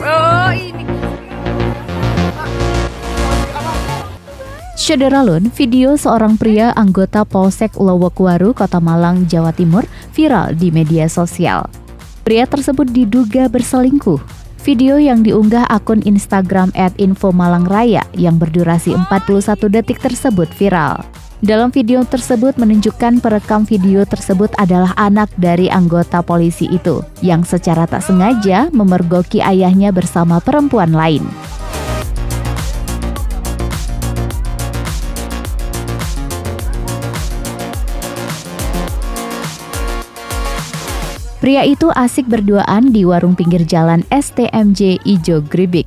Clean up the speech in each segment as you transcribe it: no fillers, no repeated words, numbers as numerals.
Oh, ini. Syederalun, video seorang pria anggota Polsek Lowokwaru, Kota Malang, Jawa Timur viral di media sosial. Pria tersebut diduga berselingkuh. Video yang diunggah akun Instagram @infomalangraya yang berdurasi 41 detik tersebut viral. Dalam video tersebut menunjukkan perekam video tersebut adalah anak dari anggota polisi itu yang secara tak sengaja memergoki ayahnya bersama perempuan lain. Pria itu asik berduaan di warung pinggir jalan STMJ Ijo Gribik.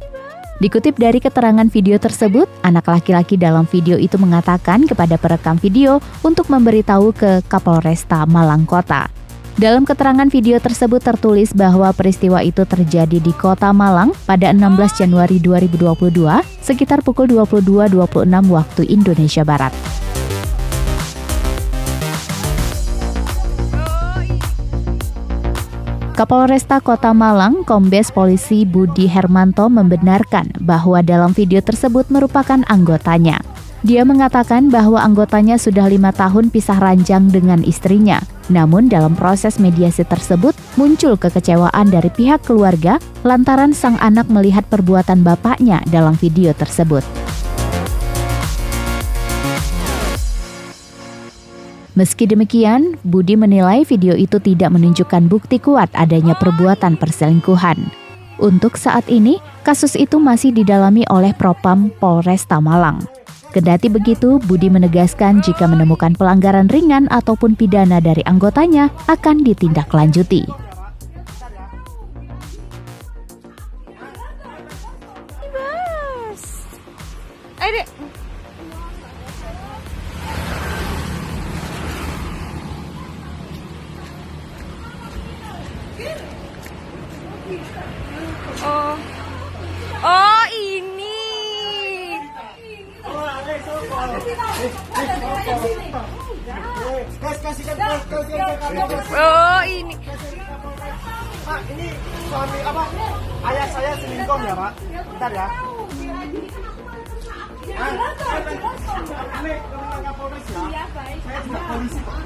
Dikutip dari keterangan video tersebut, anak laki-laki dalam video itu mengatakan kepada perekam video untuk memberitahu ke Kapolresta Malang Kota. Dalam keterangan video tersebut tertulis bahwa peristiwa itu terjadi di Kota Malang pada 16 Januari 2022 sekitar pukul 22.26 waktu Indonesia Barat. Kapolresta Kota Malang, Kombes Polisi Budi Hermanto membenarkan bahwa dalam video tersebut merupakan anggotanya. Dia mengatakan bahwa anggotanya sudah 5 tahun pisah ranjang dengan istrinya. Namun dalam proses mediasi tersebut muncul kekecewaan dari pihak keluarga lantaran sang anak melihat perbuatan bapaknya dalam video tersebut. Meski demikian, Budi menilai video itu tidak menunjukkan bukti kuat adanya perbuatan perselingkuhan. Untuk saat ini, kasus itu masih didalami oleh Propam Polresta Malang. Kendati begitu, Budi menegaskan jika menemukan pelanggaran ringan ataupun pidana dari anggotanya akan ditindaklanjuti. Oh, ini. Oh, ini. Pak, ini suami apa? Ayah saya selingkuh ya, Pak? Bentar ya. Iya, baik. Saya juga polisi, Pak.